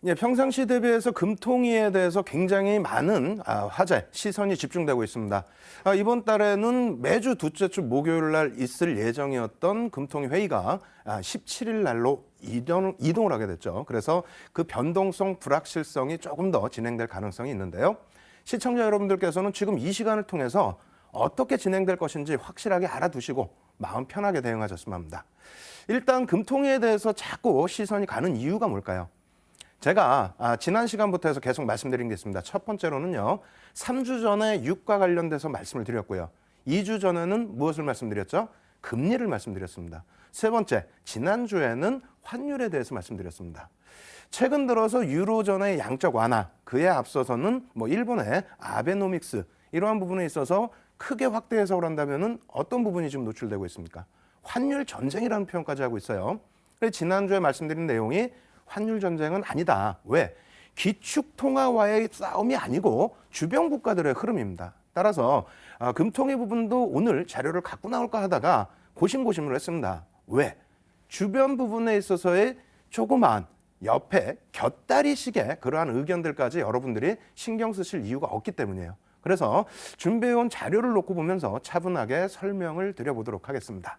예, 평상시 대비해서 금통위에 대해서 굉장히 많은 화제, 시선이 집중되고 있습니다. 이번 달에는 매주 둘째 주 목요일 날 있을 예정이었던 금통위 회의가 17일 날로 이동을 하게 됐죠. 그래서 그 변동성, 불확실성이 조금 더 진행될 가능성이 있는데요. 시청자 여러분들께서는 지금 이 시간을 통해서 어떻게 진행될 것인지 확실하게 알아두시고 마음 편하게 대응하셨으면 합니다. 일단 금통위에 대해서 자꾸 시선이 가는 이유가 뭘까요? 제가 지난 시간부터 해서 계속 말씀드린 게 있습니다. 첫 번째로는요. 3주 전에 유가 관련돼서 말씀을 드렸고요. 2주 전에는 무엇을 말씀드렸죠? 금리를 말씀드렸습니다. 세 번째, 지난주에는 환율에 대해서 말씀드렸습니다. 최근 들어서 유로존의 양적 완화, 그에 앞서서는 일본의 아베노믹스 이러한 부분에 있어서 크게 확대 해석을 한다면 어떤 부분이 지금 노출되고 있습니까? 환율 전쟁이라는 표현까지 하고 있어요. 그래서 지난주에 말씀드린 내용이 환율 전쟁은 아니다. 왜? 기축통화와의 싸움이 아니고 주변 국가들의 흐름입니다. 따라서 금통위 부분도 오늘 자료를 갖고 나올까 하다가 고심고심을 했습니다. 왜? 주변 부분에 있어서의 조그마한 옆에 곁다리식의 그러한 의견들까지 여러분들이 신경 쓰실 이유가 없기 때문이에요. 그래서 준비해온 자료를 놓고 보면서 차분하게 설명을 드려보도록 하겠습니다.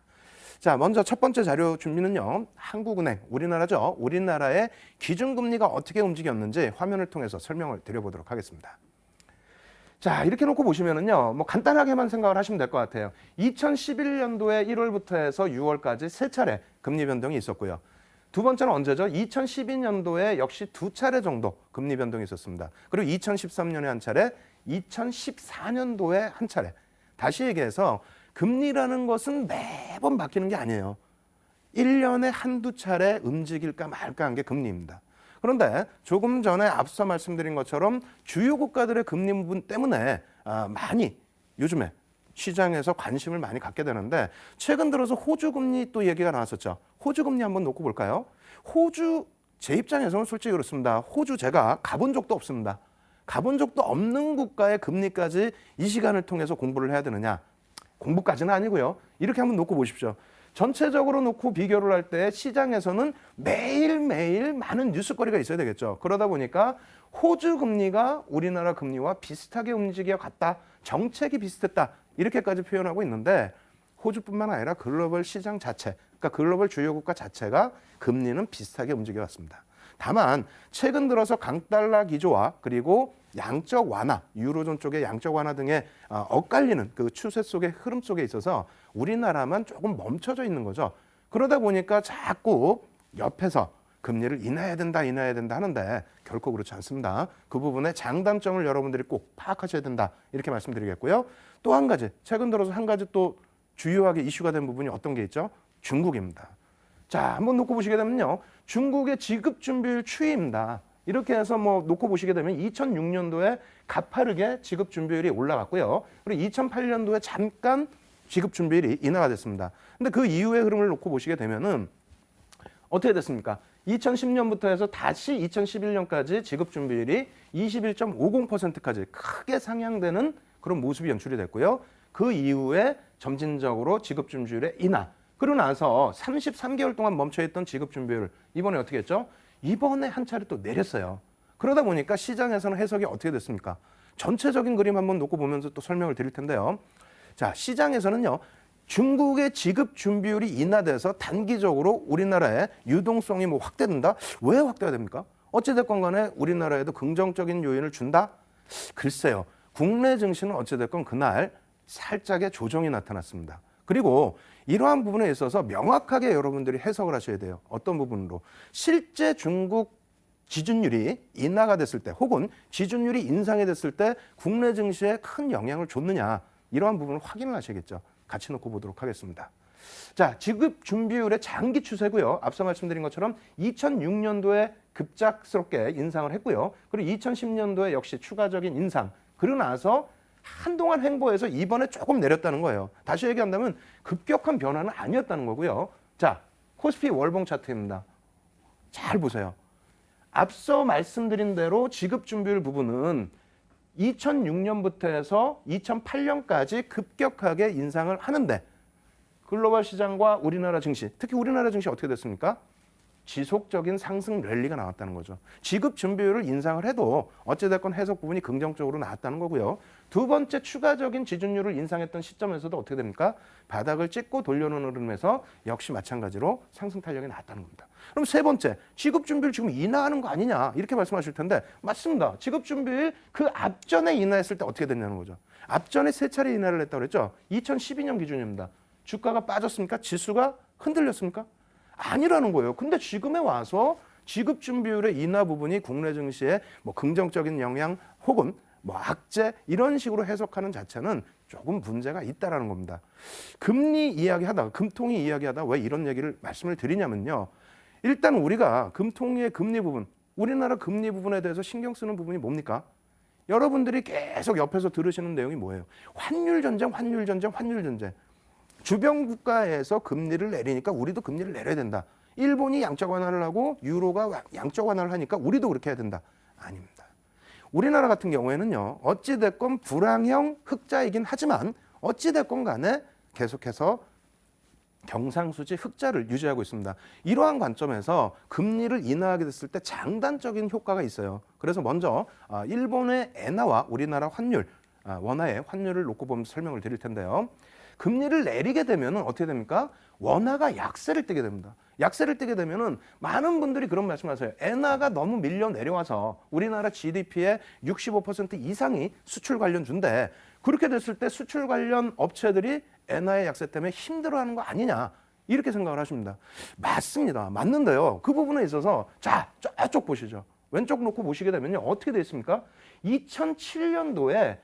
자, 먼저 첫 번째 자료 준비는요. 한국은행, 우리나라죠. 우리나라의 기준금리가 어떻게 움직였는지 화면을 통해서 설명을 드려보도록 하겠습니다. 자, 이렇게 놓고 보시면은요. 간단하게만 생각을 하시면 될 것 같아요. 2011년도에 1월부터 해서 6월까지 세 차례 금리 변동이 있었고요. 두 번째는 언제죠? 2012년도에 역시 두 차례 정도 금리 변동이 있었습니다. 그리고 2013년에 한 차례, 2014년도에 한 차례. 다시 얘기해서 금리라는 것은 매번 바뀌는 게 아니에요. 1년에 한두 차례 움직일까 말까 한 게 금리입니다. 그런데 조금 전에 앞서 말씀드린 것처럼 주요 국가들의 금리 부분 때문에 많이 요즘에 시장에서 관심을 많이 갖게 되는데 최근 들어서 호주 금리 또 얘기가 나왔었죠. 호주 금리 한번 놓고 볼까요? 호주 제 입장에서는 솔직히 그렇습니다. 호주 제가 가본 적도 없습니다. 가본 적도 없는 국가의 금리까지 이 시간을 통해서 공부를 해야 되느냐? 공부까지는 아니고요. 이렇게 한번 놓고 보십시오. 전체적으로 놓고 비교를 할 때 시장에서는 매일매일 많은 뉴스거리가 있어야 되겠죠. 그러다 보니까 호주 금리가 우리나라 금리와 비슷하게 움직여 갔다. 정책이 비슷했다. 이렇게까지 표현하고 있는데 호주뿐만 아니라 글로벌 시장 자체, 그러니까 글로벌 주요 국가 자체가 금리는 비슷하게 움직여 왔습니다. 다만 최근 들어서 강달러 기조와 그리고 양적 완화, 유로존 쪽의 양적 완화 등의 엇갈리는 그 추세 속의 흐름 속에 있어서 우리나라만 조금 멈춰져 있는 거죠. 그러다 보니까 자꾸 옆에서 금리를 인하해야 된다 하는데 결코 그렇지 않습니다. 그 부분의 장단점을 여러분들이 꼭 파악하셔야 된다 이렇게 말씀드리겠고요. 또 한 가지, 최근 들어서 한 가지 또 주요하게 이슈가 된 부분이 어떤 게 있죠? 중국입니다. 자, 한번 놓고 보시게 되면요. 중국의 지급 준비율 추이입니다. 이렇게 해서 놓고 보시게 되면 2006년도에 가파르게 지급 준비율이 올라갔고요. 그리고 2008년도에 잠깐 지급 준비율이 인하가 됐습니다. 근데 그 이후의 흐름을 놓고 보시게 되면은 어떻게 됐습니까? 2010년부터 해서 다시 2011년까지 지급 준비율이 21.50%까지 크게 상향되는 그런 모습이 연출이 됐고요. 그 이후에 점진적으로 지급 준비율의 인하. 그러고 나서 33개월 동안 멈춰있던 지급 준비율 이번에 어떻게 했죠? 이번에 한 차례 또 내렸어요. 그러다 보니까 시장에서는 해석이 어떻게 됐습니까? 전체적인 그림 한번 놓고 보면서 또 설명을 드릴 텐데요. 자, 시장에서는요. 중국의 지급 준비율이 인하돼서 단기적으로 우리나라의 유동성이 확대된다? 왜 확대가 됩니까? 어찌됐건 간에 우리나라에도 긍정적인 요인을 준다? 글쎄요. 국내 증시는 어찌됐건 그날 살짝의 조정이 나타났습니다. 그리고 이러한 부분에 있어서 명확하게 여러분들이 해석을 하셔야 돼요. 어떤 부분으로? 실제 중국 지준율이 인하가 됐을 때 혹은 지준율이 인상이 됐을 때 국내 증시에 큰 영향을 줬느냐 이러한 부분을 확인을 하셔야겠죠. 같이 놓고 보도록 하겠습니다. 자, 지급 준비율의 장기 추세고요. 앞서 말씀드린 것처럼 2006년도에 급작스럽게 인상을 했고요. 그리고 2010년도에 역시 추가적인 인상. 그러고 나서 한동안 횡보해서 이번에 조금 내렸다는 거예요. 다시 얘기한다면 급격한 변화는 아니었다는 거고요. 자, 코스피 월봉 차트입니다. 잘 보세요. 앞서 말씀드린 대로 지급 준비율 부분은 2006년부터 해서 2008년까지 급격하게 인상을 하는데 글로벌 시장과 우리나라 증시, 특히 우리나라 증시 어떻게 됐습니까? 지속적인 상승 랠리가 나왔다는 거죠. 지급 준비율을 인상을 해도 어찌됐건 해석 부분이 긍정적으로 나왔다는 거고요. 두 번째 추가적인 지준율을 인상했던 시점에서도 어떻게 됩니까? 바닥을 찍고 돌려놓는 흐름에서 역시 마찬가지로 상승 탄력이 나왔다는 겁니다. 그럼 세 번째, 지급 준비율 지금 인하하는 거 아니냐 이렇게 말씀하실 텐데 맞습니다. 지급 준비율 그 앞전에 인하했을 때 어떻게 됐냐는 거죠. 앞전에 세 차례 인하를 했다고 그랬죠. 2012년 기준입니다. 주가가 빠졌습니까? 지수가 흔들렸습니까? 아니라는 거예요. 근데 지금에 와서 지급 준비율의 인하 부분이 국내 증시에 뭐 긍정적인 영향 혹은 뭐 악재 이런 식으로 해석하는 자체는 조금 문제가 있다라는 겁니다. 금리 이야기하다가 금통위 이야기하다가 왜 이런 얘기를 말씀을 드리냐면요. 일단 우리가 금통위의 금리 부분, 우리나라 금리 부분에 대해서 신경 쓰는 부분이 뭡니까? 여러분들이 계속 옆에서 들으시는 내용이 뭐예요? 환율 전쟁, 환율 전쟁, 환율 전쟁. 주변 국가에서 금리를 내리니까 우리도 금리를 내려야 된다. 일본이 양적 완화를 하고 유로가 양적 완화를 하니까 우리도 그렇게 해야 된다. 아닙니다. 우리나라 같은 경우에는요. 어찌됐건 불황형 흑자이긴 하지만 어찌됐건 간에 계속해서 경상수지 흑자를 유지하고 있습니다. 이러한 관점에서 금리를 인하하게 됐을 때 장단적인 효과가 있어요. 그래서 먼저 일본의 엔화와 우리나라 환율, 원화의 환율을 놓고 보면서 설명을 드릴 텐데요. 금리를 내리게 되면 어떻게 됩니까? 원화가 약세를 띠게 됩니다. 약세를 띠게 되면은 많은 분들이 그런 말씀하세요. 엔화가 너무 밀려 내려와서 우리나라 GDP의 65% 이상이 수출 관련주인데 그렇게 됐을 때 수출 관련 업체들이 엔화의 약세 때문에 힘들어하는 거 아니냐 이렇게 생각을 하십니다. 맞습니다. 맞는데요. 그 부분에 있어서 자 저쪽 보시죠. 왼쪽 놓고 보시게 되면요. 어떻게 돼 있습니까? 2007년도에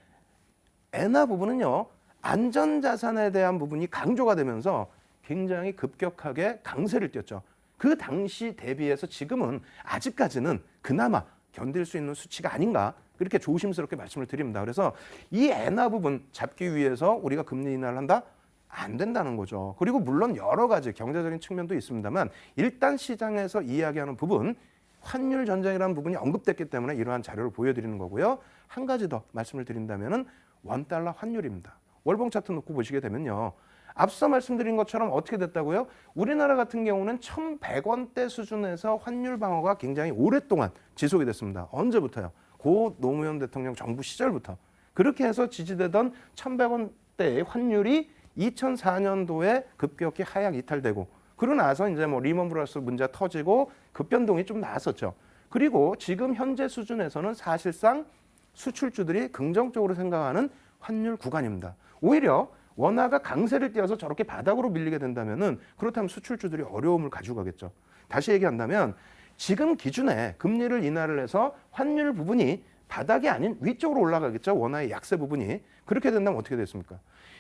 엔화 부분은요. 안전자산에 대한 부분이 강조가 되면서 굉장히 급격하게 강세를 띄었죠. 그 당시 대비해서 지금은 아직까지는 그나마 견딜 수 있는 수치가 아닌가 그렇게 조심스럽게 말씀을 드립니다. 그래서 이 엔화 부분 잡기 위해서 우리가 금리 인하를 한다? 안 된다는 거죠. 그리고 물론 여러 가지 경제적인 측면도 있습니다만 일단 시장에서 이야기하는 부분 환율 전쟁이라는 부분이 언급됐기 때문에 이러한 자료를 보여드리는 거고요. 한 가지 더 말씀을 드린다면 원달러 환율입니다. 월봉 차트 놓고 보시게 되면요. 앞서 말씀드린 것처럼 어떻게 됐다고요? 우리나라 같은 경우는 1,100원대 수준에서 환율 방어가 굉장히 오랫동안 지속이 됐습니다. 언제부터요? 고 노무현 대통령 정부 시절부터. 그렇게 해서 지지되던 1,100원대의 환율이 2004년도에 급격히 하향 이탈되고 그러고 나서 이제 뭐 리먼 브라더스 문제 터지고 급변동이 좀 나왔었죠. 그리고 지금 현재 수준에서는 사실상 수출주들이 긍정적으로 생각하는 환율 구간입니다. 오히려 원화가 강세를 띄어서 저렇게 바닥으로 밀리게 된다면은 그렇다면 수출주들이 어려움을 가지고 가겠죠. 다시 얘기한다면 지금 기준에 금리를 인하를 해서 환율 부분이 바닥이 아닌 위쪽으로 올라가겠죠. 원화의 약세 부분이. 그렇게 된다면 어떻게 됐습니까?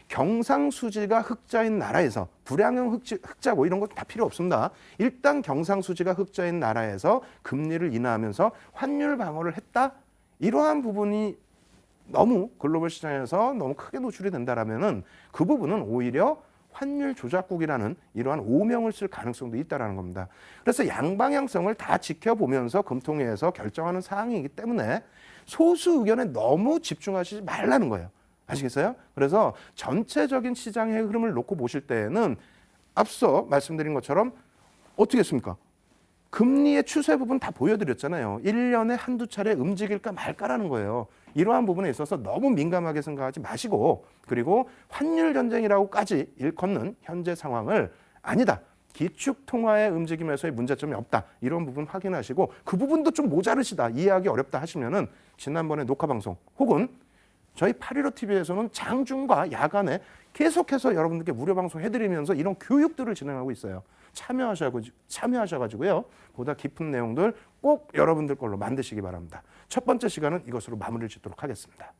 경상수지가 흑자인 나라에서 불황형 흑자 뭐 이런 거 다 필요 없습니다. 일단 경상수지가 흑자인 나라에서 금리를 인하하면서 환율 방어를 했다. 이러한 부분이 너무 글로벌 시장에서 너무 크게 노출이 된다라면은 그 부분은 오히려 환율 조작국이라는 이러한 오명을 쓸 가능성도 있다라는 겁니다. 그래서 양방향성을 다 지켜보면서 금통위에서 결정하는 사항이기 때문에 소수 의견에 너무 집중하시지 말라는 거예요. 아시겠어요? 그래서 전체적인 시장의 흐름을 놓고 보실 때에는 앞서 말씀드린 것처럼 어떻게 했습니까? 금리의 추세 부분 다 보여드렸잖아요. 1년에 한두 차례 움직일까 말까라는 거예요. 이러한 부분에 있어서 너무 민감하게 생각하지 마시고 그리고 환율 전쟁이라고까지 일컫는 현재 상황을 아니다. 기축 통화의 움직임에서의 문제점이 없다. 이런 부분 확인하시고 그 부분도 좀 모자르시다. 이해하기 어렵다 하시면은 지난번에 녹화 방송 혹은 저희 815TV에서는 장중과 야간에 계속해서 여러분들께 무료 방송 해드리면서 이런 교육들을 진행하고 있어요. 참여하셔가지고요. 보다 깊은 내용들 꼭 여러분들 걸로 만드시기 바랍니다. 첫 번째 시간은 이것으로 마무리를 짓도록 하겠습니다.